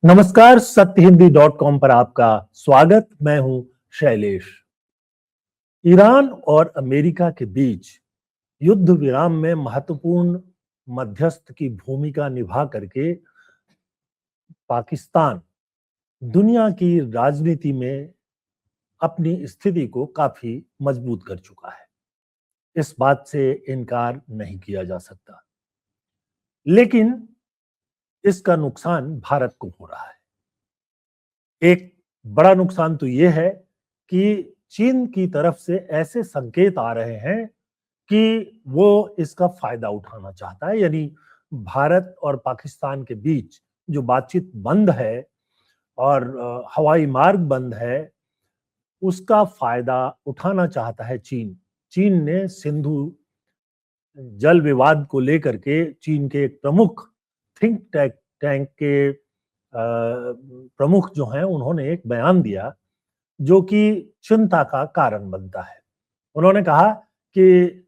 नमस्कार, सत्यहिंदी.com पर आपका स्वागत। मैं हूं शैलेश। ईरान और अमेरिका के बीच युद्ध विराम में महत्वपूर्ण मध्यस्थ की भूमिका निभा करके पाकिस्तान दुनिया की राजनीति में अपनी स्थिति को काफी मजबूत कर चुका है। इस बात से इनकार नहीं किया जा सकता, लेकिन इसका नुकसान भारत को हो रहा है। एक बड़ा नुकसान तो यह है कि चीन की तरफ से ऐसे संकेत आ रहे हैं कि वो इसका फायदा उठाना चाहता है। यानी भारत और पाकिस्तान के बीच जो बातचीत बंद है और हवाई मार्ग बंद है, उसका फायदा उठाना चाहता है चीन। चीन ने सिंधु जल विवाद को लेकर के चीन के एक प्रमुख थिंक टैंक के प्रमुख जो हैं, उन्होंने एक बयान दिया जो कि चिंता का कारण बनता है। उन्होंने कहा कि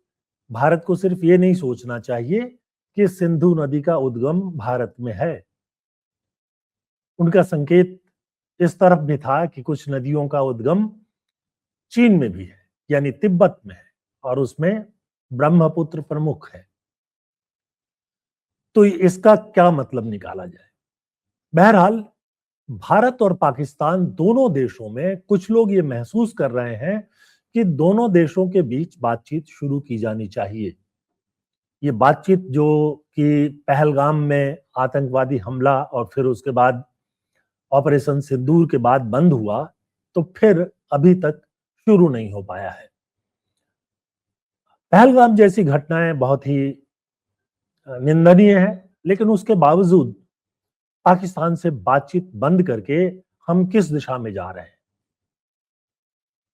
भारत को सिर्फ ये नहीं सोचना चाहिए कि सिंधु नदी का उद्गम भारत में है। उनका संकेत इस तरफ भी था कि कुछ नदियों का उद्गम चीन में भी है, यानी तिब्बत में है, और उसमें ब्रह्मपुत्र प्रमुख है। तो इसका क्या मतलब निकाला जाए? बहरहाल, भारत और पाकिस्तान दोनों देशों में कुछ लोग ये महसूस कर रहे हैं कि दोनों देशों के बीच बातचीत शुरू की जानी चाहिए। ये बातचीत जो कि पहलगाम में आतंकवादी हमला और फिर उसके बाद ऑपरेशन सिंदूर के बाद बंद हुआ, तो फिर अभी तक शुरू नहीं हो पाया है। पहलगाम जैसी घटनाएं बहुत ही निंदनीय है, लेकिन उसके बावजूद पाकिस्तान से बातचीत बंद करके हम किस दिशा में जा रहे हैं,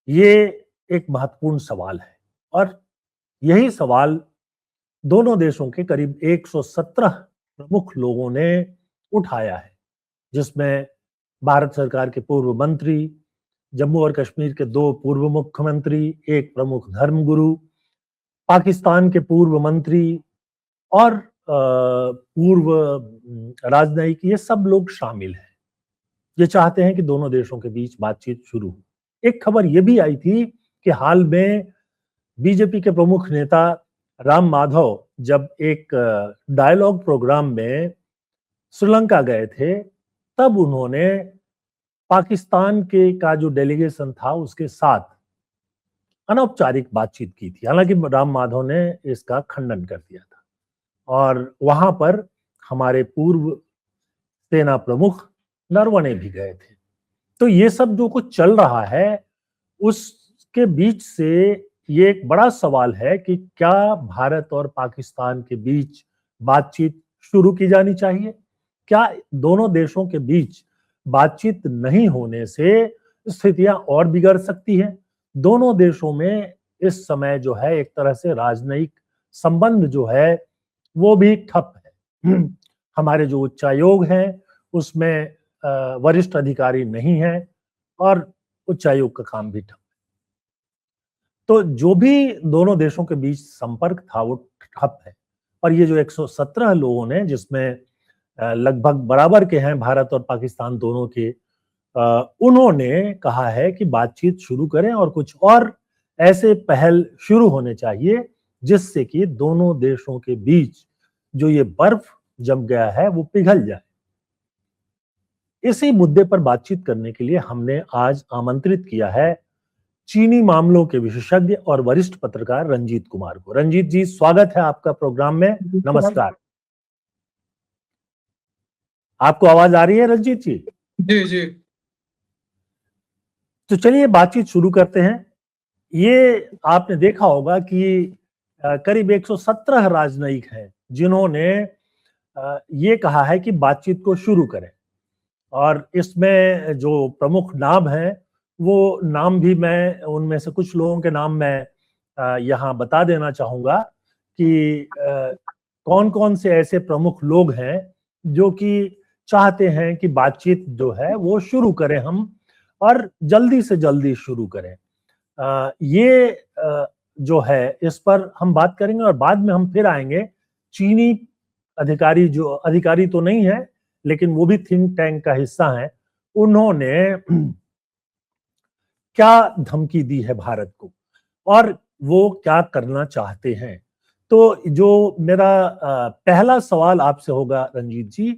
ये एक महत्वपूर्ण सवाल है। और यही सवाल दोनों देशों के करीब 117 प्रमुख लोगों ने उठाया है, जिसमें भारत सरकार के पूर्व मंत्री, जम्मू और कश्मीर के 2 पूर्व मुख्यमंत्री, एक प्रमुख धर्मगुरु, पाकिस्तान के पूर्व मंत्री और पूर्व राजनयिक, ये सब लोग शामिल हैं। ये चाहते हैं कि दोनों देशों के बीच बातचीत शुरू हो। एक खबर ये भी आई थी कि हाल में बीजेपी के प्रमुख नेता राम माधव जब एक डायलॉग प्रोग्राम में श्रीलंका गए थे, तब उन्होंने पाकिस्तान के का जो डेलीगेशन था उसके साथ अनौपचारिक बातचीत की थी। हालांकि राम माधव ने इसका खंडन कर दिया था और वहां पर हमारे पूर्व सेना प्रमुख नरवणे भी गए थे। तो ये सब जो कुछ चल रहा है, उसके बीच से ये एक बड़ा सवाल है कि क्या भारत और पाकिस्तान के बीच बातचीत शुरू की जानी चाहिए? क्या दोनों देशों के बीच बातचीत नहीं होने से स्थितियां और बिगड़ सकती हैं? दोनों देशों में इस समय जो है एक तरह से राजनयिक संबंध जो है वो भी ठप है। हमारे जो उच्चायोग हैं उसमें वरिष्ठ अधिकारी नहीं है और उच्चायोग का काम भी ठप है। तो जो भी दोनों देशों के बीच संपर्क था वो ठप है। और ये जो 117 लोगों ने, जिसमें लगभग बराबर के हैं भारत और पाकिस्तान दोनों के, उन्होंने कहा है कि बातचीत शुरू करें और कुछ और ऐसे पहल शुरू होने चाहिए जिससे कि दोनों देशों के बीच जो ये बर्फ जम गया है वो पिघल जाए। इसी मुद्दे पर बातचीत करने के लिए हमने आज आमंत्रित किया है चीनी मामलों के विशेषज्ञ और वरिष्ठ पत्रकार रंजीत कुमार को। रंजीत जी, स्वागत है आपका प्रोग्राम में। नमस्कार। आपको आवाज आ रही है रंजीत जी? जी जी। तो चलिए बातचीत शुरू करते हैं। ये आपने देखा होगा कि करीब 117 राजनयिक हैं जिन्होंने ये कहा है कि बातचीत को शुरू करें। और इसमें जो प्रमुख नाम हैं, वो नाम भी मैं उनमें से कुछ लोगों के नाम मैं यहाँ बता देना चाहूंगा कि कौन कौन से ऐसे प्रमुख लोग हैं जो कि चाहते हैं कि बातचीत जो है वो शुरू करें हम, और जल्दी से जल्दी शुरू करें। ये जो है इस पर हम बात करेंगे और बाद में हम फिर आएंगे चीनी अधिकारी, जो अधिकारी तो नहीं है लेकिन वो भी थिंक टैंक का हिस्सा हैं, उन्होंने क्या धमकी दी है भारत को और वो क्या करना चाहते हैं। तो जो मेरा पहला सवाल आपसे होगा रंजीत जी,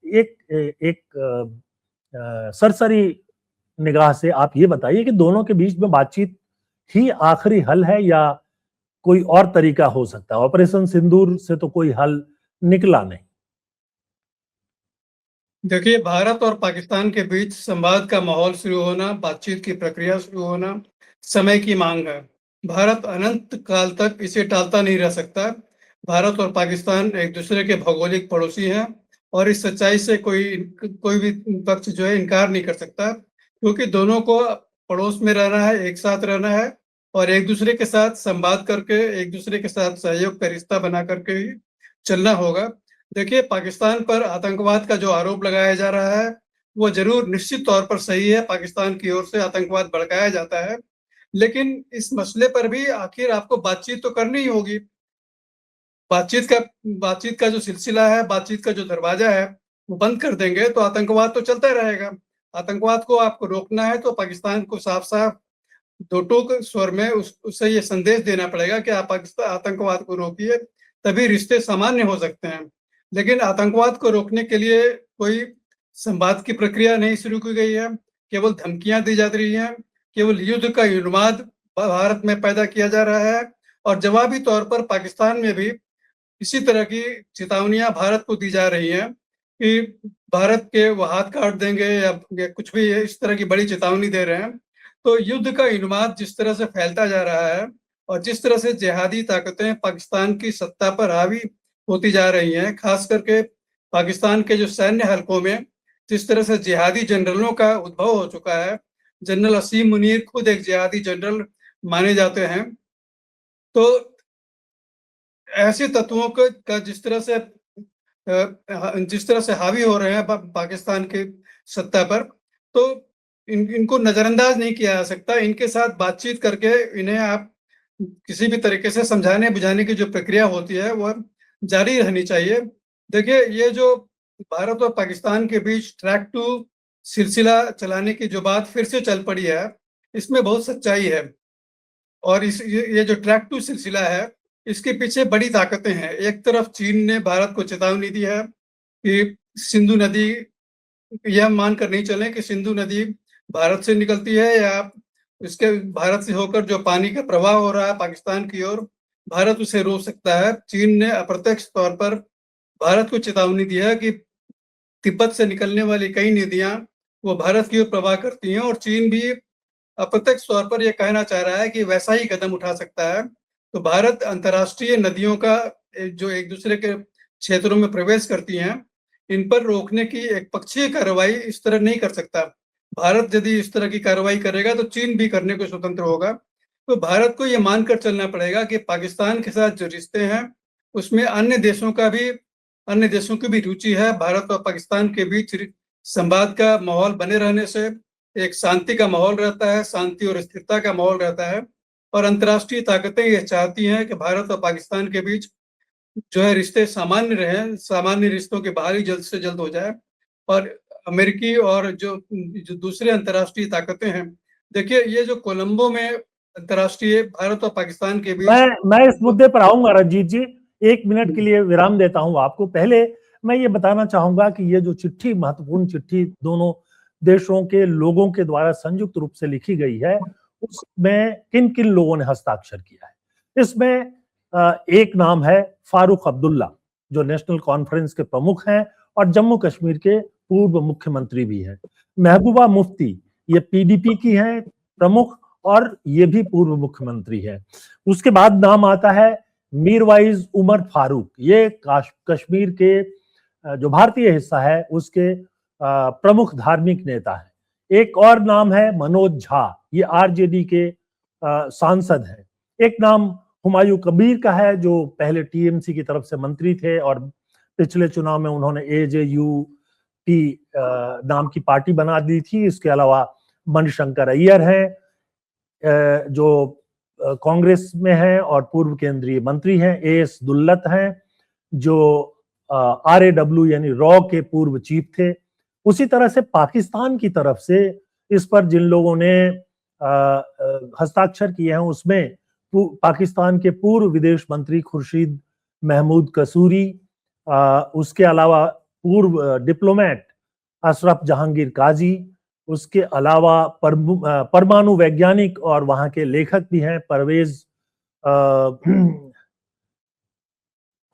एक एक सरसरी निगाह से आप ये बताइए कि दोनों के बीच में बातचीत ही आखिरी हल है या कोई और तरीका हो सकता है? ऑपरेशन सिंदूर से तो कोई हल निकला नहीं। देखिए, भारत और पाकिस्तान के बीच संवाद का माहौल शुरू होना, बातचीत की प्रक्रिया शुरू होना समय की मांग है। भारत अनंत काल तक इसे टालता नहीं रह सकता। भारत और पाकिस्तान एक दूसरे के भौगोलिक पड़ोसी हैं और इस सच्चाई से कोई भी पक्ष जो है इनकार नहीं कर सकता, क्योंकि दोनों को पड़ोस में रहना है, एक साथ रहना है और एक दूसरे के साथ संवाद करके, एक दूसरे के साथ सहयोग का रिश्ता बना करके ही चलना होगा। देखिए, पाकिस्तान पर आतंकवाद का जो आरोप लगाया जा रहा है, वो ज़रूर निश्चित तौर पर सही है, पाकिस्तान की ओर से आतंकवाद भड़काया जाता है। लेकिन इस मसले पर भी आखिर आपको बातचीत तो करनी ही होगी। बातचीत का जो सिलसिला है, बातचीत का जो दरवाज़ा है, वो बंद कर देंगे तो आतंकवाद तो चलता रहेगा। आतंकवाद को आपको रोकना है तो पाकिस्तान को साफ-साफ दो टूक स्वर में उसे ये संदेश देना पड़ेगा कि आप पाकिस्तान आतंकवाद को रोकिए, तभी रिश्ते सामान्य हो सकते हैं। लेकिन आतंकवाद को रोकने के लिए कोई संवाद की प्रक्रिया नहीं शुरू की गई है, केवल धमकियां दी जा रही हैं, केवल युद्ध का उन्माद भारत में पैदा किया जा रहा है और जवाबी तौर पर पाकिस्तान में भी इसी तरह की चेतावनियां भारत को दी जा रही हैं कि भारत के वो हाथ काट देंगे या कुछ भी इस तरह की बड़ी चेतावनी दे रहे हैं। तो युद्ध का उन्माद जिस तरह से फैलता जा रहा है और जिस तरह से जिहादी ताकतें पाकिस्तान की सत्ता पर हावी होती जा रही हैं, खास करके पाकिस्तान के जो सैन्य हलकों में जिस तरह से जिहादी जनरलों का उद्भव हो चुका है, जनरल असीम मुनीर खुद एक जिहादी जनरल माने जाते हैं। तो ऐसे तत्वों का जिस तरह से हावी हो रहे हैं पाकिस्तान की सत्ता पर, तो इनको नजरअंदाज नहीं किया जा सकता। इनके साथ बातचीत करके इन्हें आप किसी भी तरीके से समझाने बुझाने की जो प्रक्रिया होती है वो जारी रहनी चाहिए। देखिए, ये जो भारत और पाकिस्तान के बीच ट्रैक टू सिलसिला चलाने की जो बात फिर से चल पड़ी है, इसमें बहुत सच्चाई है और ये जो ट्रैक टू सिलसिला है, इसके पीछे बड़ी ताकतें हैं। एक तरफ चीन ने भारत को चेतावनी दी है कि सिंधु नदी, यह मानकर नहीं चले कि सिंधु नदी भारत से निकलती है या इसके भारत से होकर जो पानी का प्रवाह हो रहा है पाकिस्तान की ओर, भारत उसे रोक सकता है। चीन ने अप्रत्यक्ष तौर पर भारत को चेतावनी दी है कि तिब्बत से निकलने वाली कई नदियां वो भारत की ओर प्रवाह करती हैं और चीन भी अप्रत्यक्ष तौर पर यह कहना चाह रहा है कि वैसा ही कदम उठा सकता है। तो भारत अंतर्राष्ट्रीय नदियों का जो एक दूसरे के क्षेत्रों में प्रवेश करती हैं, इन पर रोकने की एक पक्षीय कार्रवाई इस तरह नहीं कर सकता। भारत यदि इस तरह की कार्रवाई करेगा तो चीन भी करने को स्वतंत्र होगा। तो भारत को यह मानकर चलना पड़ेगा कि पाकिस्तान के साथ जो रिश्ते हैं उसमें अन्य देशों की भी रुचि है। भारत और पाकिस्तान के बीच संवाद का माहौल बने रहने से एक शांति का माहौल रहता है, शांति और स्थिरता का माहौल रहता है और अंतर्राष्ट्रीय ताकतें ये चाहती हैं कि भारत और पाकिस्तान के बीच जो है रिश्ते सामान्य रहें, सामान्य रिश्तों की बहाली जल्द से जल्द हो जाए। और अमेरिकी और जो दूसरे अंतर्राष्ट्रीय ताकतें हैं, देखिए ये जो कोलंबो में अंतर्राष्ट्रीय भारत और पाकिस्तान के बीच मैं इस मुद्दे पर आऊंगा रंजीत जी, 1 मिनट के लिए विराम देता हूं आपको। पहले मैं ये बताना चाहूंगा कि ये जो चिट्ठी, महत्वपूर्ण चिट्ठी दोनों देशों के लोगों के द्वारा संयुक्त रूप से लिखी गई है, उसमें किन किन लोगों ने हस्ताक्षर किया है। इसमें एक नाम है फारूक अब्दुल्ला, जो नेशनल कॉन्फ्रेंस के प्रमुख हैं और जम्मू कश्मीर के पूर्व मुख्यमंत्री भी हैं। महबूबा मुफ्ती, ये पीडीपी की हैं प्रमुख और ये भी पूर्व मुख्यमंत्री है। उसके बाद नाम आता है मीरवाइज उमर फारूक, ये कश्मीर के जो भारतीय हिस्सा है उसके प्रमुख धार्मिक नेता है। एक और नाम है मनोज झा, ये आरजेडी के सांसद हैं। एक नाम हुमायूं कबीर का है, जो पहले टीएमसी की तरफ से मंत्री थे और पिछले चुनाव में उन्होंने एजेयूपी नाम की पार्टी बना दी थी। इसके अलावा मणिशंकर अय्यर हैं जो कांग्रेस में हैं और पूर्व केंद्रीय मंत्री हैं। एएस दुल्लत हैं जो RAW यानी रॉ के पूर्व चीफ थे। उसी तरह से पाकिस्तान की तरफ से इस पर जिन लोगों ने हस्ताक्षर किए हैं उसमें पाकिस्तान के पूर्व विदेश मंत्री खुर्शीद महमूद कसूरी, उसके अलावा पूर्व डिप्लोमेट अशरफ जहांगीर काजी, उसके अलावा परमाणु वैज्ञानिक और वहां के लेखक भी हैं परवेज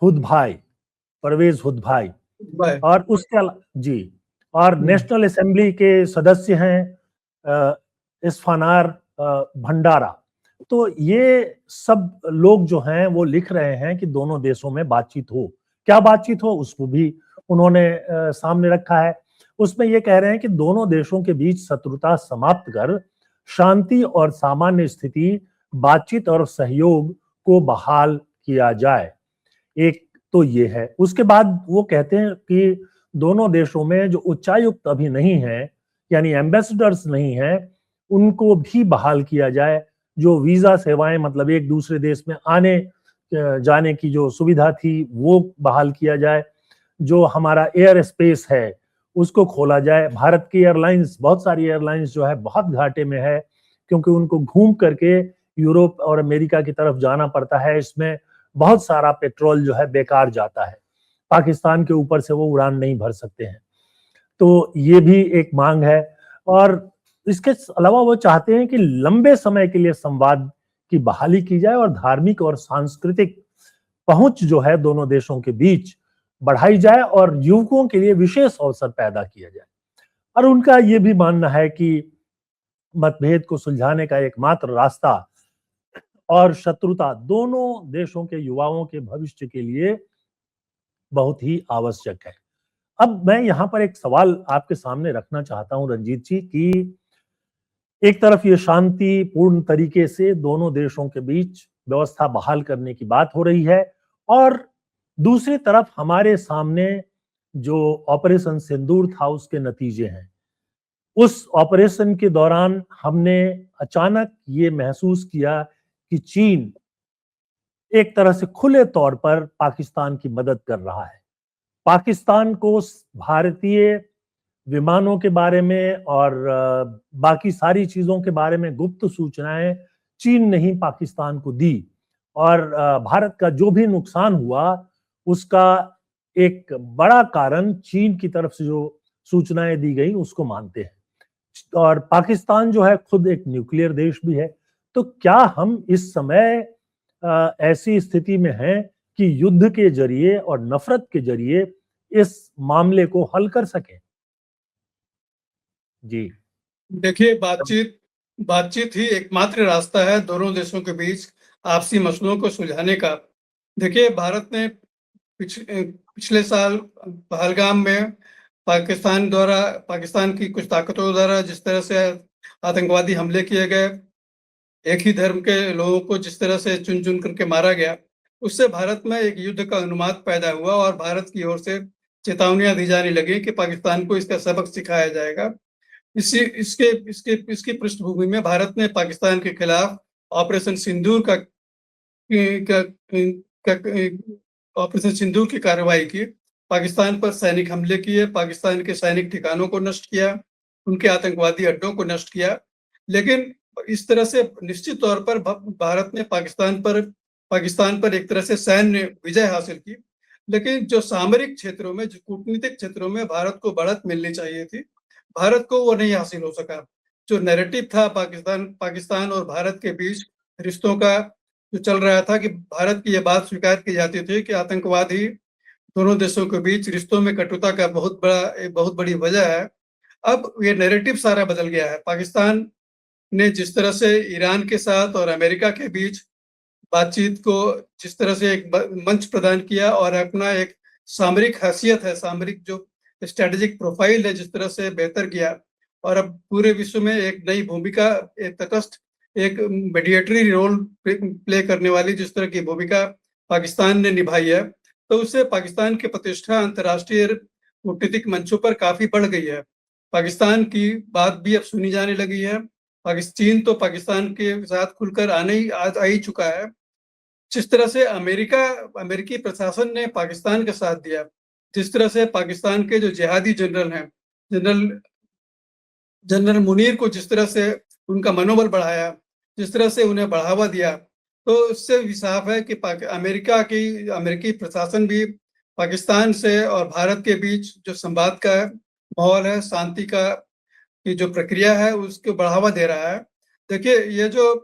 हुद भाई, और उसके जी, और नेशनल असेंबली के सदस्य हैं इस्फानार भंडारा। तो ये सब लोग जो हैं वो लिख रहे हैं कि दोनों देशों में बातचीत हो। क्या बातचीत हो उसको भी उन्होंने सामने रखा है। उसमें ये कह रहे हैं कि दोनों देशों के बीच शत्रुता समाप्त कर शांति और सामान्य स्थिति, बातचीत और सहयोग को बहाल किया जाए। एक तो ये है। उसके बाद वो कहते हैं कि दोनों देशों में जो उच्चायुक्त अभी नहीं है, यानी एम्बेसडर्स नहीं है, उनको भी बहाल किया जाए। जो वीजा सेवाएं, मतलब एक दूसरे देश में आने जाने की जो सुविधा थी वो बहाल किया जाए। जो हमारा एयर स्पेस है उसको खोला जाए। भारत की एयरलाइंस, बहुत सारी एयरलाइंस जो है बहुत घाटे में है, क्योंकि उनको घूम करके यूरोप और अमेरिका की तरफ जाना पड़ता है। इसमें बहुत सारा पेट्रोल जो है बेकार जाता है, पाकिस्तान के ऊपर से वो उड़ान नहीं भर सकते हैं। तो ये भी एक मांग है। और इसके अलावा वो चाहते हैं कि लंबे समय के लिए संवाद की बहाली की जाए और धार्मिक और सांस्कृतिक पहुंच जो है दोनों देशों के बीच बढ़ाई जाए और युवकों के लिए विशेष अवसर पैदा किया जाए। और उनका ये भी मानना है कि मतभेद को सुलझाने का एकमात्र रास्ता और शत्रुता दोनों देशों के युवाओं के भविष्य के लिए बहुत ही आवश्यक है। अब मैं यहाँ पर एक सवाल आपके सामने रखना चाहता हूं रंजीत जी, कि एक तरफ ये शांतिपूर्ण तरीके से दोनों देशों के बीच व्यवस्था बहाल करने की बात हो रही है, और दूसरी तरफ हमारे सामने जो ऑपरेशन सिंदूर था उसके नतीजे हैं। उस ऑपरेशन के दौरान हमने अचानक ये महसूस किया कि चीन एक तरह से खुले तौर पर पाकिस्तान की मदद कर रहा है। पाकिस्तान को भारतीय विमानों के बारे में और बाकी सारी चीजों के बारे में गुप्त सूचनाएं चीन ने ही पाकिस्तान को दी, और भारत का जो भी नुकसान हुआ उसका एक बड़ा कारण चीन की तरफ से जो सूचनाएं दी गई उसको मानते हैं। और पाकिस्तान जो है खुद एक न्यूक्लियर देश भी है। तो क्या हम इस समय ऐसी स्थिति में हैं कि युद्ध के जरिए और नफरत के जरिए इस मामले को हल कर सकें? जी देखिए, बातचीत ही एकमात्र रास्ता है दोनों देशों के बीच आपसी मसलों को सुलझाने का। देखिए, भारत ने पिछले साल पहलगाम में पाकिस्तान की कुछ ताकतों द्वारा जिस तरह से आतंकवादी हमले किए गए, एक ही धर्म के लोगों को जिस तरह से चुन चुन करके मारा गया, उससे भारत में एक युद्ध का अनुमान पैदा हुआ और भारत की ओर से चेतावनियां दी जाने लगी कि पाकिस्तान को इसका सबक सिखाया जाएगा। इसकी पृष्ठभूमि में भारत ने पाकिस्तान के खिलाफ ऑपरेशन सिंदूर ऑपरेशन सिंदूर की कार्रवाई की। पाकिस्तान पर सैनिक हमले किए, पाकिस्तान के सैनिक ठिकानों को नष्ट किया, उनके आतंकवादी अड्डों को नष्ट किया। लेकिन इस तरह से निश्चित तौर पर भारत ने पाकिस्तान पर एक तरह से सैन्य विजय हासिल की। लेकिन जो सामरिक क्षेत्रों में, जो कूटनीतिक क्षेत्रों में भारत को बढ़त मिलनी चाहिए थी, भारत को वो नहीं हासिल हो सका। जो नैरेटिव था पाकिस्तान और भारत के बीच रिश्तों का, जो चल रहा था कि भारत की यह बात स्वीकार की जाती थी कि आतंकवाद ही दोनों देशों के बीच रिश्तों में कटुता का बहुत बड़ी वजह है। अब ये नैरेटिव सारा बदल गया है। पाकिस्तान ने जिस तरह से ईरान के साथ और अमेरिका के बीच बातचीत को जिस तरह से एक मंच प्रदान किया और अपना एक सामरिक हैसियत है, सामरिक जो स्ट्रेटेजिक प्रोफाइल है, जिस तरह से बेहतर किया, और अब पूरे विश्व में एक नई भूमिका, एक तटस्थ, एक मीडिएटरी रोल प्ले करने वाली जिस तरह की भूमिका पाकिस्तान ने निभाई है, तो उससे पाकिस्तान की प्रतिष्ठा अंतर्राष्ट्रीय कूटनीतिक मंचों पर काफी बढ़ गई है। पाकिस्तान की बात भी अब सुनी जाने लगी है। चीन तो पाकिस्तान के साथ खुलकर आ ही चुका है। जिस तरह से अमेरिकी प्रशासन ने पाकिस्तान का साथ दिया, जिस तरह से पाकिस्तान के जो जिहादी जनरल हैं, जनरल मुनीर को जिस तरह से उनका मनोबल बढ़ाया, जिस तरह से उन्हें बढ़ावा दिया, तो उससे भी साफ है कि अमेरिकी प्रशासन भी पाकिस्तान से और भारत के बीच जो संवाद का माहौल है, शांति का की जो प्रक्रिया है, उसको बढ़ावा दे रहा है। देखिए, ये जो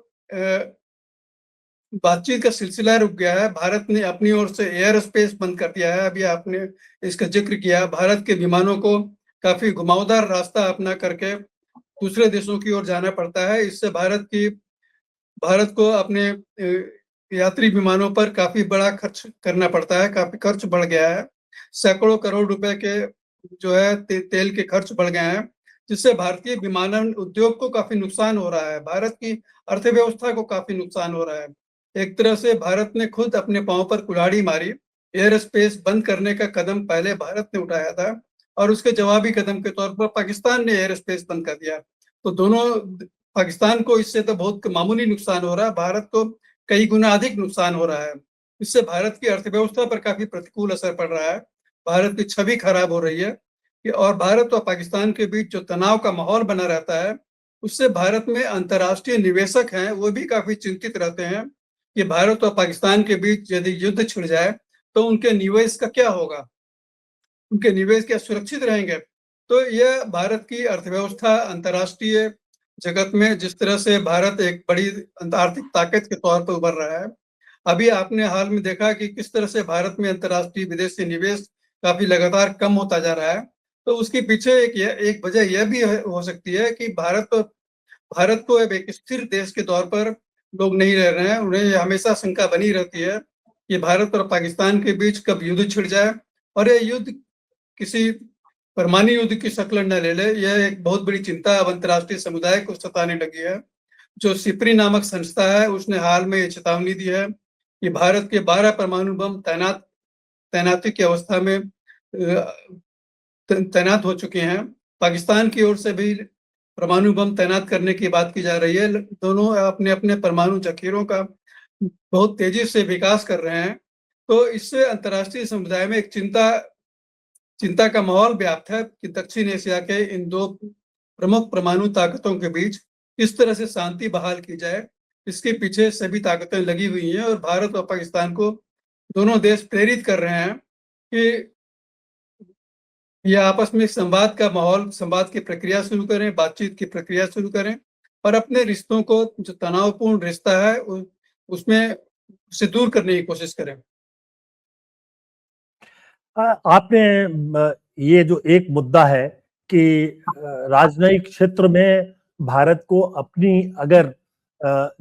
बातचीत का सिलसिला रुक गया है, भारत ने अपनी ओर से एयर स्पेस बंद कर दिया है। अभी आपने इसका जिक्र किया, भारत के विमानों को काफी घुमावदार रास्ता अपना करके दूसरे देशों की ओर जाना पड़ता है। इससे भारत को अपने यात्री विमानों पर काफी बड़ा खर्च करना पड़ता है, काफी खर्च बढ़ गया है। सैकड़ों करोड़ रुपए के जो है तेल के खर्च बढ़ गए हैं, जिससे भारतीय विमानन उद्योग को काफी नुकसान हो रहा है, भारत की अर्थव्यवस्था को काफी नुकसान हो रहा है। एक तरह से भारत ने खुद अपने पांव पर कुल्हाड़ी मारी। एयर स्पेस बंद करने का कदम पहले भारत ने उठाया था और उसके जवाबी कदम के तौर पर पाकिस्तान ने एयर स्पेस बंद कर दिया। तो दोनों, पाकिस्तान को इससे तो बहुत मामूली नुकसान हो रहा है, भारत को कई गुना अधिक नुकसान हो रहा है। इससे भारत की अर्थव्यवस्था पर काफी प्रतिकूल असर पड़ रहा है, भारत की छवि खराब हो रही है। और भारत और पाकिस्तान के बीच जो तनाव का माहौल बना रहता है, उससे भारत में अंतर्राष्ट्रीय निवेशक हैं, वो भी काफी चिंतित रहते हैं कि भारत और पाकिस्तान के बीच यदि युद्ध छिड़ जाए तो उनके निवेश का क्या होगा, उनके निवेश क्या सुरक्षित रहेंगे। तो यह भारत की अर्थव्यवस्था अंतर्राष्ट्रीय जगत में जिस तरह से भारत एक बड़ी आर्थिक ताकत के तौर पर उभर रहा है, अभी आपने हाल में देखा कि किस तरह से भारत में अंतर्राष्ट्रीय विदेशी निवेश काफी लगातार कम होता जा रहा है। तो उसके पीछे एक वजह यह भी हो सकती है कि भारत को अब एक स्थिर देश के तौर पर लोग नहीं रह रहे हैं। उन्हें हमेशा शंका बनी रहती है कि भारत और पाकिस्तान के बीच कब युद्ध छिड़ जाए और यह युद्ध किसी परमाणु युद्ध की शक्ल न ले ले। यह एक बहुत बड़ी चिंता अब अंतर्राष्ट्रीय समुदाय को सताने लगी है। जो सिपरी नामक संस्था है, उसने हाल में चेतावनी दी है कि भारत के 12 परमाणु बम तैनाती की अवस्था में तैनात हो चुके हैं। पाकिस्तान की ओर से भी परमाणु बम तैनात करने की बात की जा रही है। दोनों अपने अपने परमाणु जखीरों का बहुत तेजी से विकास कर रहे हैं। तो इससे अंतर्राष्ट्रीय समुदाय में एक चिंता का माहौल व्याप्त है कि दक्षिण एशिया के इन दो प्रमुख परमाणु ताकतों के बीच किस तरह से शांति बहाल की जाए। इसके पीछे सभी ताकतें लगी हुई हैं और भारत और पाकिस्तान को दोनों देश प्रेरित कर रहे हैं कि ये आपस में संवाद की प्रक्रिया शुरू करें, बातचीत की प्रक्रिया शुरू करें और अपने रिश्तों को, जो तनावपूर्ण रिश्ता है, उसमें से दूर करने की कोशिश करें। आपने ये जो एक मुद्दा है कि राजनयिक क्षेत्र में भारत को अपनी अगर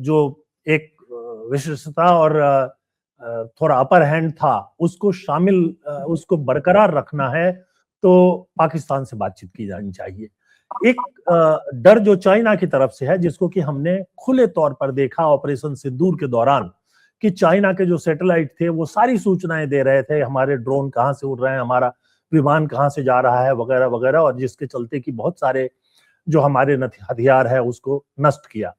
जो एक विशिष्टता और थोड़ा अपर हैंड था उसको उसको बरकरार रखना है तो पाकिस्तान से बातचीत की जानी चाहिए। एक डर जो चाइना की तरफ से है, जिसको कि हमने खुले तौर पर देखा ऑपरेशन सिंदूर के दौरान, कि चाइना के जो सैटेलाइट थे वो सारी सूचनाएं दे रहे थे, हमारे ड्रोन कहां से उड़ रहे हैं, हमारा विमान कहां से जा रहा है, वगैरह वगैरह, और जिसके चलते कि बहुत सारे जो हमारे हथियार है उसको नष्ट किया।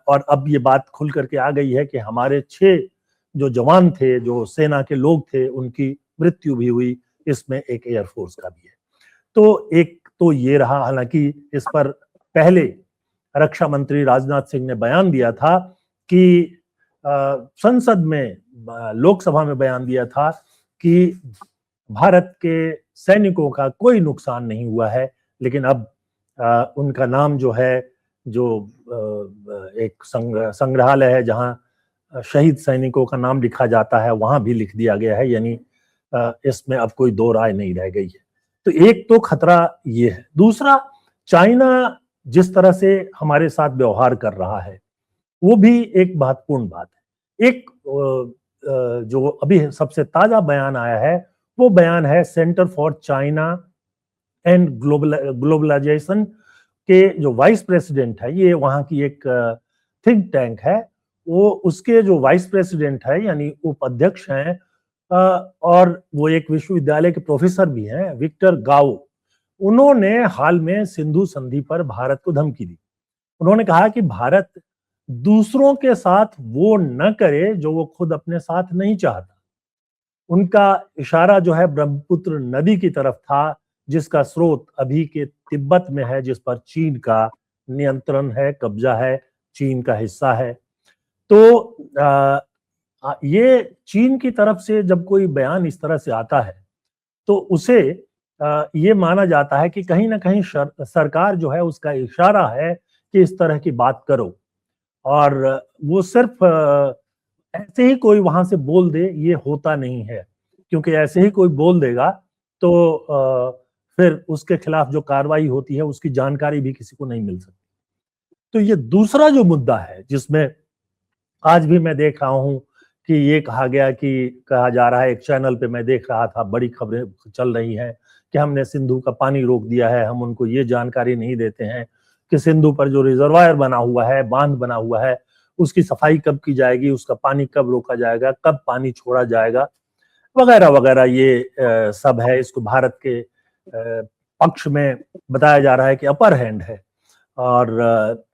और अब ये बात खुल करके आ गई है कि हमारे 6 जो जवान थे, जो सेना के लोग थे, उनकी मृत्यु भी हुई, इसमें एक एयरफोर्स का भी है। तो एक तो ये रहा। हालांकि इस पर पहले रक्षा मंत्री राजनाथ सिंह ने बयान दिया था कि संसद में, लोकसभा में बयान दिया था कि भारत के सैनिकों का कोई नुकसान नहीं हुआ है। लेकिन अब उनका नाम जो है, जो एक संग्रहालय है जहां शहीद सैनिकों का नाम लिखा जाता है, वहां भी लिख दिया गया है। यानी इसमें अब कोई दो राय नहीं रह गई है। तो एक तो खतरा ये है। दूसरा, चाइना जिस तरह से हमारे साथ व्यवहार कर रहा है वो भी एक महत्वपूर्ण बात है। एक जो अभी सबसे ताजा बयान आया है वो बयान है centre for China and globalization के जो वाइस प्रेसिडेंट है, ये वहां की एक थिंक टैंक है, वो उसके जो वाइस प्रेसिडेंट है यानी उपाध्यक्ष हैं और वो एक विश्वविद्यालय के प्रोफेसर भी हैं, विक्टर गाओ। उन्होंने हाल में सिंधु संधि पर भारत को धमकी दी। उन्होंने कहा कि भारत दूसरों के साथ वो न करे जो वो खुद अपने साथ नहीं चाहता। उनका इशारा जो है ब्रह्मपुत्र नदी की तरफ था, जिसका स्रोत अभी के तिब्बत में है, जिस पर चीन का नियंत्रण है, कब्जा है, चीन का हिस्सा है। तो ये चीन की तरफ से जब कोई बयान इस तरह से आता है तो उसे ये माना जाता है कि कहीं ना कहीं सरकार जो है उसका इशारा है कि इस तरह की बात करो, और वो सिर्फ ऐसे ही कोई वहां से बोल दे ये होता नहीं है, क्योंकि ऐसे ही कोई बोल देगा तो फिर उसके खिलाफ जो कार्रवाई होती है उसकी जानकारी भी किसी को नहीं मिल सकती। तो ये दूसरा जो मुद्दा है जिसमें आज भी मैं देख रहा हूं कि ये कहा जा रहा है, एक चैनल पे मैं देख रहा था, बड़ी खबरें चल रही हैं कि हमने सिंधु का पानी रोक दिया है, हम उनको ये जानकारी नहीं देते हैं कि सिंधु पर जो रिजर्वायर बना हुआ है, बांध बना हुआ है, उसकी सफाई कब की जाएगी, उसका पानी कब रोका जाएगा, कब पानी छोड़ा जाएगा, वगैरह वगैरह। ये सब है। इसको भारत के पक्ष में बताया जा रहा है कि अपर हैंड है, और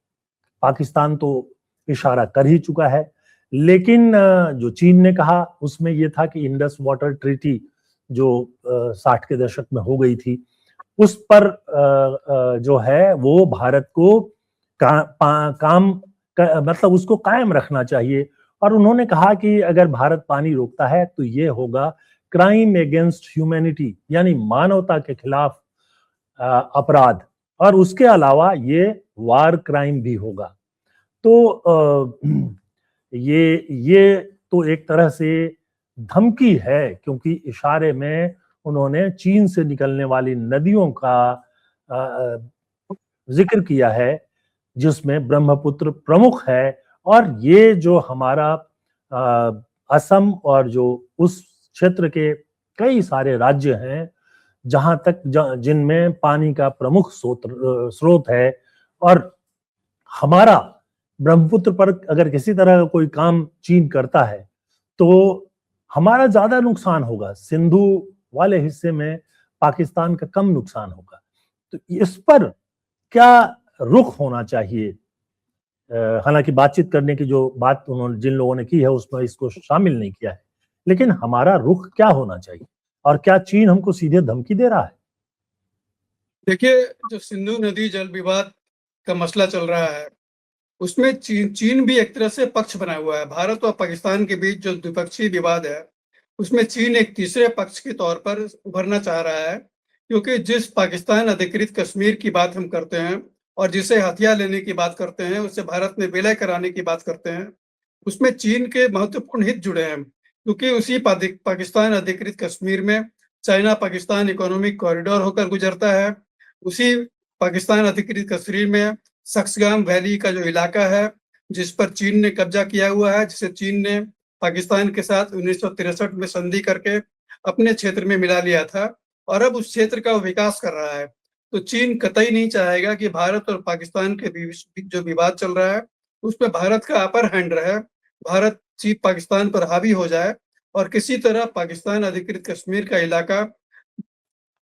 पाकिस्तान तो इशारा कर ही चुका है। लेकिन जो चीन ने कहा उसमें यह था कि इंडस वाटर ट्रीटी जो 60 के दशक में हो गई थी, उस पर जो है वो भारत को मतलब उसको कायम रखना चाहिए। और उन्होंने कहा कि अगर भारत पानी रोकता है तो ये होगा क्राइम अगेंस्ट ह्यूमैनिटी, यानी मानवता के खिलाफ अपराध, और उसके अलावा ये वार क्राइम भी होगा। तो ये तो एक तरह से धमकी है, क्योंकि इशारे में उन्होंने चीन से निकलने वाली नदियों का जिक्र किया है, जिसमें ब्रह्मपुत्र प्रमुख है। और ये जो हमारा असम और जो उस क्षेत्र के कई सारे राज्य हैं जहां तक जिनमें पानी का प्रमुख स्रोत है, और हमारा ब्रह्मपुत्र पर अगर किसी तरह का कोई काम चीन करता है तो हमारा ज्यादा नुकसान होगा, सिंधु वाले हिस्से में पाकिस्तान का कम नुकसान होगा। तो इस पर क्या रुख होना चाहिए? हालांकि बातचीत करने की जो बात उन्होंने जिन लोगों ने की है उसमें इसको शामिल नहीं किया है, लेकिन हमारा रुख क्या होना चाहिए, और क्या चीन हमको सीधे धमकी दे रहा है? देखिए, जो सिंधु नदी जल विवाद का मसला चल रहा है उसमें चीन भी एक तरह से पक्ष बना हुआ है। भारत और पाकिस्तान के बीच जो द्विपक्षीय विवाद है उसमें चीन एक तीसरे पक्ष के तौर पर उभरना चाह रहा है, क्योंकि जिस पाकिस्तान अधिकृत कश्मीर की बात हम करते हैं और जिसे हथियार लेने की बात करते हैं, उससे भारत में विलय कराने की बात करते हैं, उसमें चीन के महत्वपूर्ण हित जुड़े हैं। क्योंकि उसी पाकिस्तान अधिकृत कश्मीर में चाइना पाकिस्तान इकोनॉमिक कॉरिडोर होकर गुजरता है। उसी पाकिस्तान अधिकृत कश्मीर में सक्सगाम वैली का जो इलाका है जिस पर चीन ने कब्जा किया हुआ है, जिसे चीन ने पाकिस्तान के साथ 1963 में संधि करके अपने क्षेत्र में मिला लिया था, और अब उस क्षेत्र का विकास कर रहा है। तो चीन कतई नहीं चाहेगा कि भारत और पाकिस्तान के बीच जो विवाद चल रहा है उसमें भारत का अपर हैंड रहे, भारत पाकिस्तान पर हावी हो जाए और किसी तरह पाकिस्तान अधिकृत कश्मीर का इलाका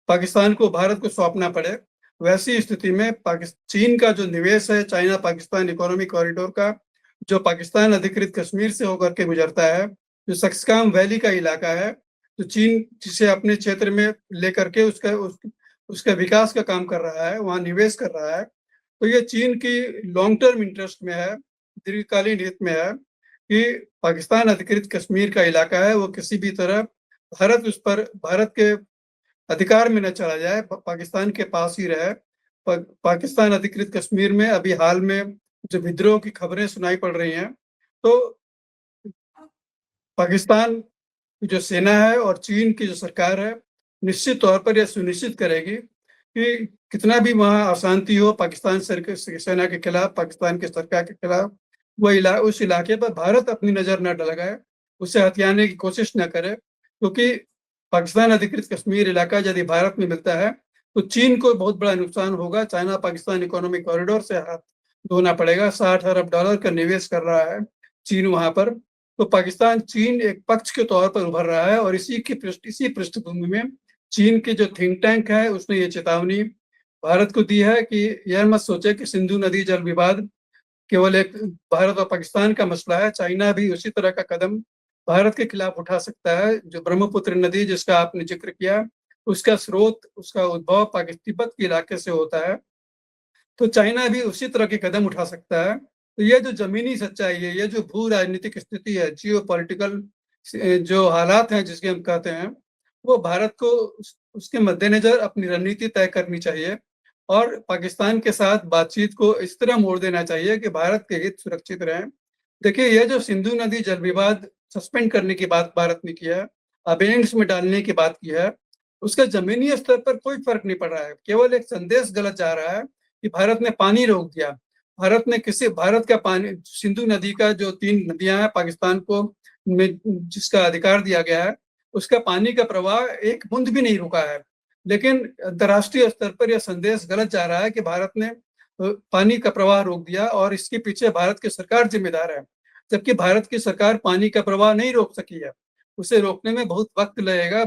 पाकिस्तान को भारत को सौंपना पड़े। वैसी स्थिति में चीन का जो निवेश है चाइना पाकिस्तान इकोनॉमिक कॉरिडोर का, जो पाकिस्तान अधिकृत कश्मीर से होकर के गुजरता है, जो सक्सकाम वैली का इलाका है, तो चीन जिसे अपने क्षेत्र में लेकर के उसका विकास का काम कर रहा है, वहां निवेश कर रहा है। तो ये चीन की लॉन्ग टर्म इंटरेस्ट में है, दीर्घकालीन हित में है कि पाकिस्तान अधिकृत कश्मीर का इलाका है वो किसी भी तरह भारत के अधिकार में न चला जाए, पाकिस्तान के पास ही रहे। पाकिस्तान अधिकृत कश्मीर में अभी हाल में जो विद्रोह की खबरें सुनाई पड़ रही हैं, तो पाकिस्तान की जो सेना है और चीन की जो सरकार है निश्चित तौर पर यह सुनिश्चित करेगी कि कितना भी वहां अशांति हो पाकिस्तान सेना के खिलाफ, पाकिस्तान की सरकार के खिलाफ, उस इलाके पर भारत अपनी नजर न लगाए, उसे हथियाने की कोशिश न करे। क्योंकि पाकिस्तान अधिकृत कश्मीर इलाका यदि भारत में मिलता है तो चीन को बहुत बड़ा नुकसान होगा। चाइना पाकिस्तान इकोनॉमिक कॉरिडोर से हाथ धोना पड़ेगा। 60 अरब डॉलर का निवेश कर रहा है चीन वहां पर। तो चीन एक पक्ष के तौर पर उभर रहा है, और इसी पृष्ठभूमि में चीन के जो थिंक टैंक है उसने ये चेतावनी भारत को दी है कि यह मत सोचे कि सिंधु नदी जल विवाद केवल एक भारत और पाकिस्तान का मसला है। चाइना भी उसी तरह का कदम भारत के खिलाफ उठा सकता है। जो ब्रह्मपुत्र नदी जिसका आपने जिक्र किया, उसका स्रोत, उसका उद्भव तिब्बत के इलाके से होता है, तो चाइना भी उसी तरह के कदम उठा सकता है। तो ये जो जमीनी सच्चाई है, ये जो भू राजनीतिक स्थिति है, जियो पॉलिटिकल जो हालात हैं जिसके हम कहते हैं, वो भारत को उसके मद्देनजर अपनी रणनीति तय करनी चाहिए और पाकिस्तान के साथ बातचीत को इस तरह मोड़ देना चाहिए कि भारत के हित सुरक्षित रहें। देखिए, ये जो सिंधु नदी जल विवाद सस्पेंड करने की बात भारत ने की है, अबेंड्स में डालने की बात की है, उसका जमीनी स्तर पर कोई फर्क नहीं पड़ रहा है। केवल एक संदेश गलत जा रहा है कि भारत ने पानी रोक दिया। भारत का पानी, सिंधु नदी का जो 3 नदियां हैं पाकिस्तान को में जिसका अधिकार दिया गया है, उसका पानी का प्रवाह एक बूंद भी नहीं रुका है। लेकिन अंतर्राष्ट्रीय स्तर पर यह संदेश गलत जा रहा है कि भारत ने पानी का प्रवाह रोक दिया और इसके पीछे भारत की सरकार जिम्मेदार है। जबकि भारत की सरकार पानी का प्रवाह नहीं रोक सकी है। उसे रोकने में बहुत वक्त लगेगा,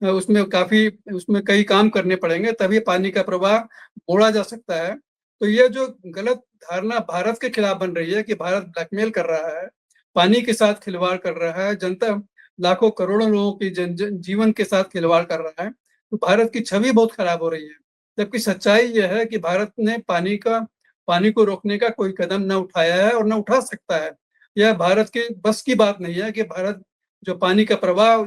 उसमें कई काम करने पड़ेंगे, तभी पानी का प्रवाह मोड़ा जा सकता है। तो ये जो गलत धारणा भारत के खिलाफ बन रही है कि भारत ब्लैकमेल कर रहा है, पानी के साथ खिलवाड़ कर रहा है, जनता लाखों करोड़ों लोगों की जीवन के साथ खिलवाड़ कर रहा है, तो भारत की छवि बहुत खराब हो रही है। जबकि सच्चाई यह है कि भारत ने पानी को रोकने का कोई कदम न उठाया है और न उठा सकता है। यह भारत के बस की बात नहीं है कि भारत जो पानी का प्रवाह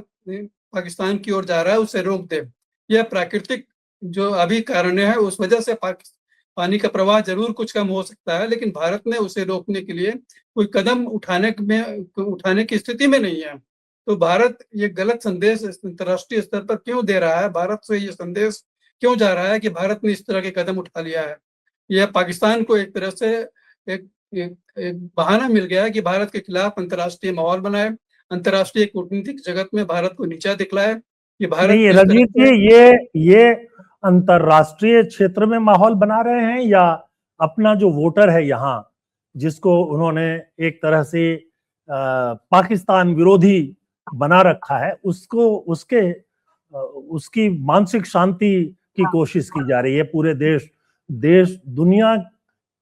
पाकिस्तान की ओर जा रहा है उसे रोक दे। यह प्राकृतिक जो अभी कारण है, उस वजह से पानी का प्रवाह जरूर कुछ कम हो सकता है, लेकिन भारत ने उसे रोकने के लिए कोई कदम उठाने की स्थिति में नहीं है। तो भारत ये गलत संदेश अंतर्राष्ट्रीय स्तर पर क्यों दे रहा है, भारत से ये संदेश क्यों जा रहा है कि भारत ने इस तरह के कदम उठा लिया है। यह पाकिस्तान को एक तरह से एक बहाना मिल गया है कि भारत के खिलाफ अंतर्राष्ट्रीय माहौल बनाए, अंतर्राष्ट्रीय कूटनीतिक जगत में भारत को नीचा दिखलाए कि भारत नहीं रजनीश जी, ये अंतर्राष्ट्रीय क्षेत्र में माहौल बना रहे हैं या अपना जो वोटर है यहाँ, जिसको उन्होंने एक तरह से पाकिस्तान विरोधी बना रखा है, उसकी मानसिक शांति की कोशिश की जा रही है। पूरे देश दुनिया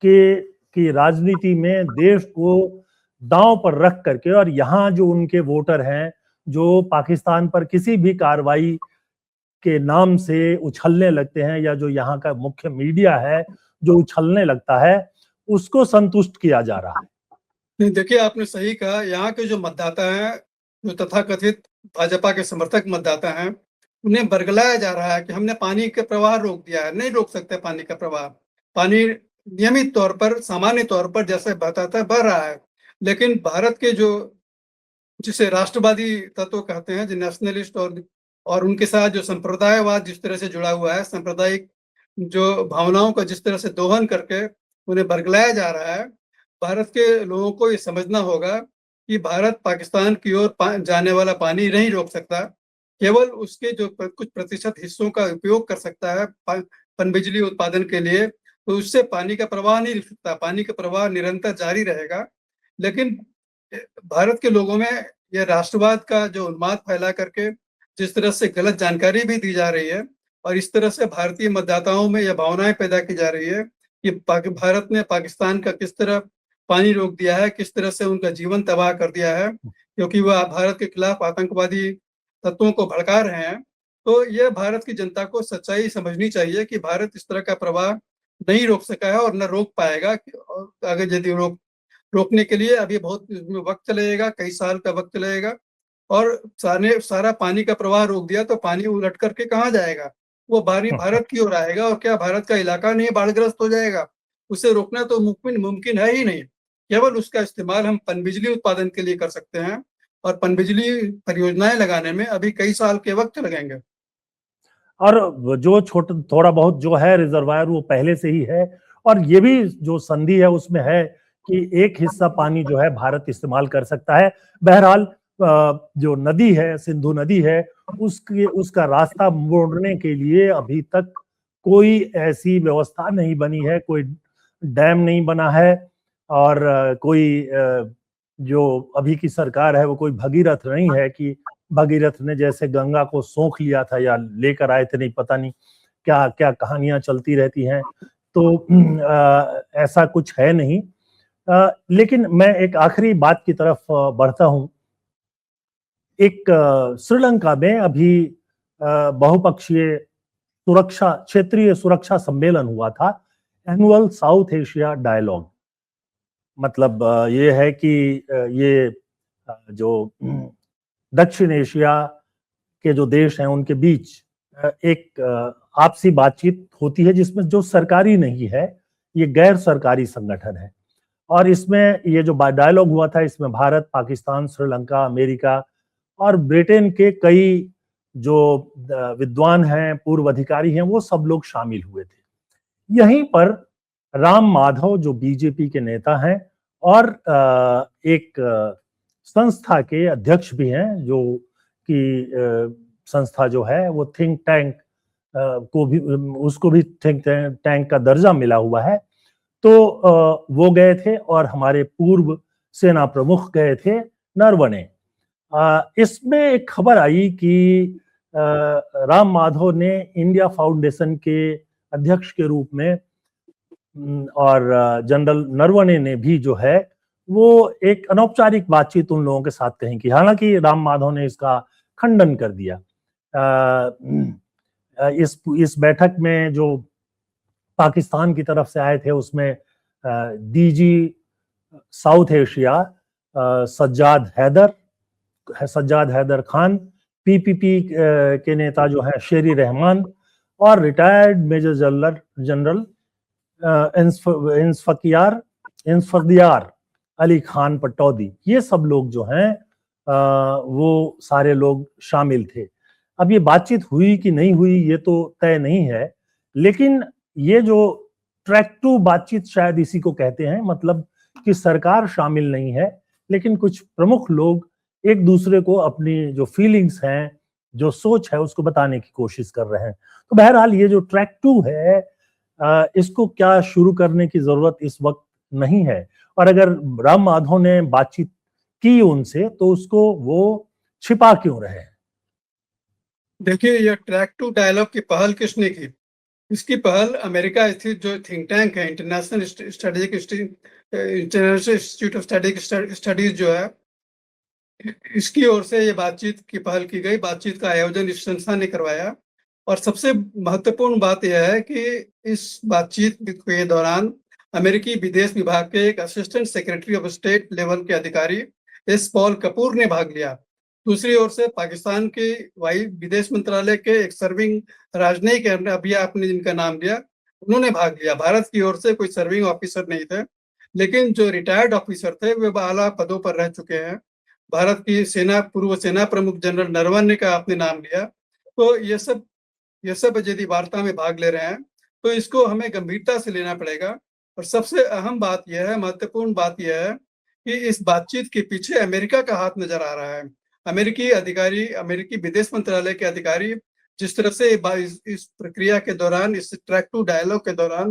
की राजनीति में देश को दांव पर रख करके, और यहाँ जो उनके वोटर हैं जो पाकिस्तान पर किसी भी कार्रवाई के नाम से उछलने लगते हैं, या जो यहाँ का मुख्य मीडिया है जो उछलने लगता है, उसको संतुष्ट किया जा रहा है। नहीं, देखिए, आपने सही कहा। यहाँ के जो मतदाता हैं, जो तथाकथित भाजपा के समर्थक मतदाता हैं, उन्हें बरगलाया जा रहा है कि हमने पानी का प्रवाह रोक दिया है। नहीं रोक सकते पानी का प्रवाह। पानी नियमित तौर पर, सामान्य तौर पर जैसे बहता था बह रहा है, लेकिन भारत के जिसे राष्ट्रवादी तत्व कहते हैं, जो नेशनलिस्ट और उनके साथ जो संप्रदायवाद जिस तरह से जुड़ा हुआ है, सांप्रदायिक जो भावनाओं का जिस तरह से दोहन करके उन्हें बरगलाया जा रहा है, भारत के लोगों को ये समझना होगा कि भारत पाकिस्तान की ओर जाने वाला पानी नहीं रोक सकता। केवल उसके जो कुछ प्रतिशत हिस्सों का उपयोग कर सकता है पनबिजली उत्पादन के लिए, तो उससे पानी का प्रवाह नहीं रुक सकता। पानी का प्रवाह निरंतर जारी रहेगा। लेकिन भारत के लोगों में यह राष्ट्रवाद का जो उन्माद फैला करके जिस तरह से गलत जानकारी भी दी जा रही है, और इस तरह से भारतीय मतदाताओं में यह भावनाएं पैदा की जा रही है कि भारत ने पाकिस्तान का किस तरह पानी रोक दिया है, किस तरह से उनका जीवन तबाह कर दिया है, क्योंकि वह भारत के खिलाफ आतंकवादी तत्वों को भड़का रहे हैं। तो यह भारत की जनता को सच्चाई समझनी चाहिए कि भारत इस तरह का प्रवाह नहीं रोक सका है और न रोक पाएगा। अगर यदि रोकने के लिए अभी बहुत वक्त लगेगा, कई साल का वक्त लगेगा, और सारा पानी का प्रवाह रोक दिया तो पानी उलट करके कहाँ जाएगा? वो भारत की ओर आएगा, और क्या भारत का इलाका नहीं बाढ़ग्रस्त हो जाएगा? उसे रोकना तो मुमकिन है ही नहीं। केवल उसका इस्तेमाल हम पनबिजली उत्पादन के लिए कर सकते हैं, और पनबिजली परियोजनाएं लगाने में अभी कई साल के वक्त लगेंगे। और जो थोड़ा बहुत जो है रिजर्वायर वो पहले से ही है, और ये भी जो संधि है उसमें है कि एक हिस्सा पानी जो है भारत इस्तेमाल कर सकता है। बहरहाल जो नदी है, सिंधु नदी है, उसका रास्ता मोड़ने के लिए अभी तक कोई ऐसी व्यवस्था नहीं बनी है, कोई डैम नहीं बना है, और कोई जो अभी की सरकार है वो कोई भगीरथ नहीं है कि भगीरथ ने जैसे गंगा को सोख लिया था या लेकर आए थे, नहीं पता नहीं क्या क्या कहानियां चलती रहती हैं। तो ऐसा कुछ है नहीं। लेकिन मैं एक आखिरी बात की तरफ बढ़ता हूं एक श्रीलंका में अभी बहुपक्षीय क्षेत्रीय सुरक्षा सम्मेलन हुआ था, एनुअल साउथ एशिया डायलॉग। मतलब ये है कि ये जो दक्षिण एशिया के जो देश हैं उनके बीच एक आपसी बातचीत होती है, जिसमें जो सरकारी नहीं है, ये गैर सरकारी संगठन है। और इसमें ये जो डायलॉग हुआ था, इसमें भारत, पाकिस्तान, श्रीलंका, अमेरिका और ब्रिटेन के कई जो विद्वान हैं, पूर्व अधिकारी हैं, वो सब लोग शामिल हुए थे। यहीं पर राम माधव जो बीजेपी के नेता हैं और एक संस्था के अध्यक्ष भी हैं, जो कि संस्था जो है वो थिंक टैंक को भी, उसको भी थिंक टैंक का दर्जा मिला हुआ है। तो वो गए थे और हमारे पूर्व सेना प्रमुख गए थे नरवणे। इसमें एक खबर आई कि राम माधव ने इंडिया फाउंडेशन के अध्यक्ष के रूप में और जनरल नरवणे ने भी जो है वो एक अनौपचारिक बातचीत उन लोगों के साथ कहीं की। हालांकि राम माधव ने इसका खंडन कर दिया। इस बैठक में जो पाकिस्तान की तरफ से आए थे उसमें DG South Asia Sajjad Haider Khan, PPP के नेता जो है शेरी रहमान और retired major general Isfandiyar Ali Khan Pataudi, ये सब लोग जो हैं वो सारे लोग शामिल थे। अब ये बातचीत हुई कि नहीं हुई ये तो तय नहीं है, लेकिन ये जो ट्रैक टू बातचीत शायद इसी को कहते हैं, मतलब कि सरकार शामिल नहीं है, लेकिन कुछ प्रमुख लोग एक दूसरे को अपनी जो फीलिंग्स हैं, जो सोच है, उसको बताने की कोशिश कर रहे हैं। तो बहरहाल ये जो ट्रैक टू है, इसको क्या शुरू करने की जरूरत इस वक्त नहीं है। और अगर राम माधव ने बातचीत की उनसे, तो उसको वो छिपा क्यों रहे हैं? देखिए, यह ट्रैक टू डायलॉग की पहल किसने की? इसकी पहल अमेरिका स्थित जो थिंक टैंक है, international institute of strategic studies जो है, इसकी ओर से ये बातचीत की पहल की गई। बातचीत का आयोजन इस संस्था ने करवाया। और सबसे महत्वपूर्ण बात यह है कि इस बातचीत के दौरान अमेरिकी विदेश विभाग के एक assistant secretary of state level के अधिकारी एस पॉल कपूर ने भाग लिया। दूसरी ओर से पाकिस्तान के विदेश मंत्रालय के एक सर्विंग राजनयिक, अभी आपने जिनका नाम लिया, उन्होंने भाग लिया। भारत की ओर से कोई सर्विंग ऑफिसर नहीं थे, लेकिन जो रिटायर्ड ऑफिसर थे वे आला पदों पर रह चुके हैं। भारत की पूर्व सेना प्रमुख जनरल नरवणे का आपने नाम लिया। तो ये सब यदि वार्ता में भाग ले रहे हैं तो इसको हमें गंभीरता से लेना पड़ेगा। और सबसे अहम बात यह है, महत्वपूर्ण बात यह है कि इस बातचीत के पीछे अमेरिका का हाथ नजर आ रहा है। अमेरिकी अधिकारी, अमेरिकी विदेश मंत्रालय के अधिकारी जिस तरह से इस प्रक्रिया के दौरान, इस ट्रैक टू डायलॉग के दौरान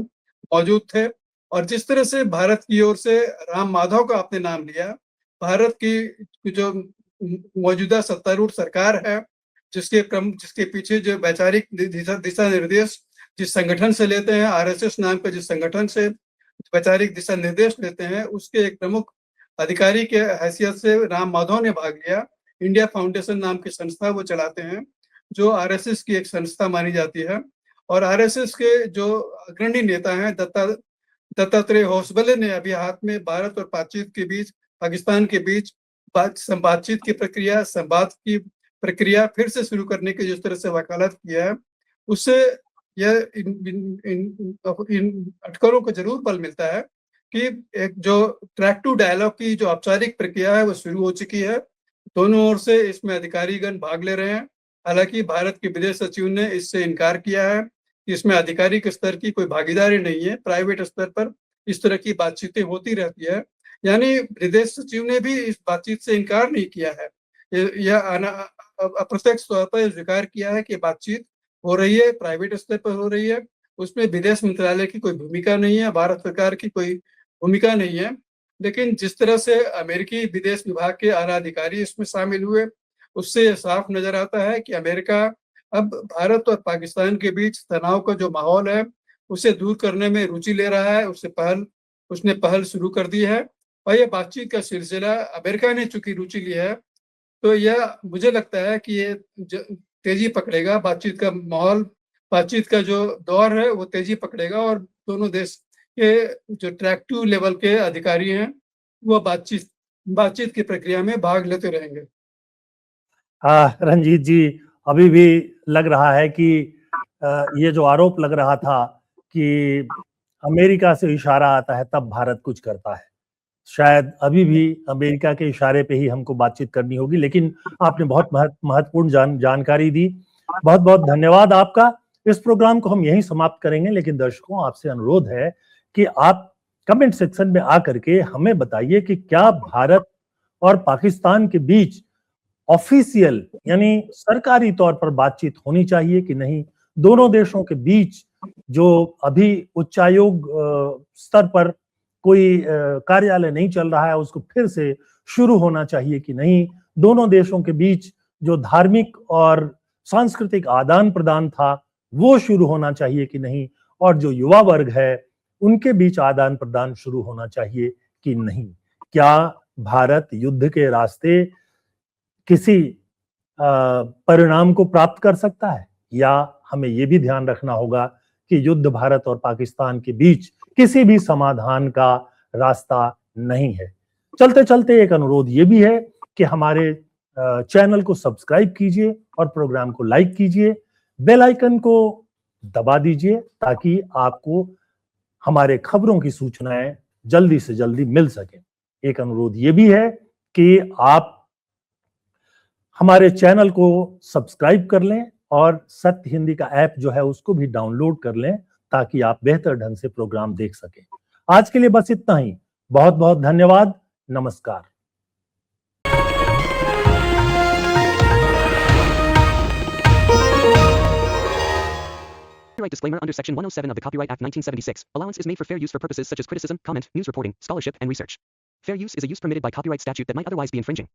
मौजूद थे, और जिस तरह से भारत की ओर से राम माधव का आपने नाम लिया, भारत की जो मौजूदा सत्तारूढ़ सरकार है, जिसके पीछे जो वैचारिक दिशा निर्देश जिस संगठन से लेते हैं, आरएसएस नाम के जिस संगठन से वैचारिक दिशा निर्देश लेते हैं, उसके एक प्रमुख अधिकारी के हैसियत से राम माधव ने भाग लिया। इंडिया फाउंडेशन नाम की संस्था वो चलाते हैं, जो आरएसएस की एक संस्था मानी जाती है। और आरएसएस के जो अग्रणी नेता हैं, दत्तात्रेय होसबले ने अभी हाथ में भारत और पाकिस्तान के बीच बातचीत की प्रक्रिया, संवाद की प्रक्रिया फिर से शुरू करने की जिस तरह से वकालत किया है, उससे यह इन अटकलों को जरूर बल मिलता है कि एक जो ट्रैक टू डायलॉग की जो औपचारिक प्रक्रिया है वो शुरू हो चुकी है। दोनों ओर से इसमें अधिकारीगण भाग ले रहे हैं। हालांकि भारत के विदेश सचिव ने इससे इनकार किया है कि इसमें आधिकारिक स्तर की कोई भागीदारी नहीं है, प्राइवेट स्तर पर इस तरह की बातचीतें होती रहती है। यानी विदेश सचिव ने भी इस बातचीत से इनकार नहीं किया है, यह अप्रत्यक्ष तौर पर स्वीकार किया है कि बातचीत हो रही है, प्राइवेट स्तर पर हो रही है, उसमें विदेश मंत्रालय की कोई भूमिका नहीं है, भारत सरकार की कोई भूमिका नहीं है। लेकिन जिस तरह से अमेरिकी विदेश विभाग के आला अधिकारी इसमें शामिल हुए, उससे साफ नजर आता है कि अमेरिका अब भारत और पाकिस्तान के बीच तनाव का जो माहौल है उसे दूर करने में रुचि ले रहा है। उसने पहल शुरू कर दी है। और यह बातचीत का सिलसिला अमेरिका ने चूंकि रुचि ली है, तो यह मुझे लगता है कि ये तेजी पकड़ेगा, बातचीत का माहौल, बातचीत का जो दौर है वो तेजी पकड़ेगा और दोनों देश के जो ट्रैक 2 लेवल के अधिकारी हैं वो बातचीत की प्रक्रिया में भाग लेते रहेंगे। रंजीत जी, अभी भी लग रहा है कि ये जो आरोप लग रहा था कि अमेरिका से इशारा आता है तब भारत कुछ करता है, शायद अभी भी अमेरिका के इशारे पे ही हमको बातचीत करनी होगी। लेकिन आपने बहुत महत्वपूर्ण जानकारी दी, बहुत बहुत धन्यवाद आपका। इस प्रोग्राम को हम यहीं समाप्त करेंगे, लेकिन दर्शकों आपसे अनुरोध है कि आप कमेंट सेक्शन में आकर के हमें बताइए कि क्या भारत और पाकिस्तान के बीच ऑफिशियल यानी सरकारी तौर पर बातचीत होनी चाहिए कि नहीं। दोनों देशों के बीच जो अभी उच्चायोग स्तर पर कोई कार्यालय नहीं चल रहा है उसको फिर से शुरू होना चाहिए कि नहीं। दोनों देशों के बीच जो धार्मिक और सांस्कृतिक आदान प्रदान था वो शुरू होना चाहिए कि नहीं। और जो युवा वर्ग है उनके बीच आदान प्रदान शुरू होना चाहिए कि नहीं। क्या भारत युद्ध के रास्ते किसी परिणाम को प्राप्त कर सकता है, या हमें यह भी ध्यान रखना होगा कि युद्ध भारत और पाकिस्तान के बीच किसी भी समाधान का रास्ता नहीं है। चलते चलते एक अनुरोध ये भी है कि हमारे चैनल को सब्सक्राइब कीजिए और प्रोग्राम को लाइक कीजिए, बेल आइकन को दबा दीजिए ताकि आपको हमारे खबरों की सूचनाएं जल्दी से जल्दी मिल सके। एक अनुरोध ये भी है कि आप हमारे चैनल को सब्सक्राइब कर लें और सत्य हिंदी का ऐप जो है उसको भी डाउनलोड कर लें ताकि आप बेहतर ढंग से प्रोग्राम देख सकें। आज के लिए बस इतना ही। बहुत बहुत धन्यवाद। नमस्कार। Copyright disclaimer under Section 107 of the Copyright Act 1976. Allowance is made for fair use for purposes such as criticism, comment, news reporting, scholarship, and research. Fair use is a use permitted by copyright statute that might otherwise be infringing.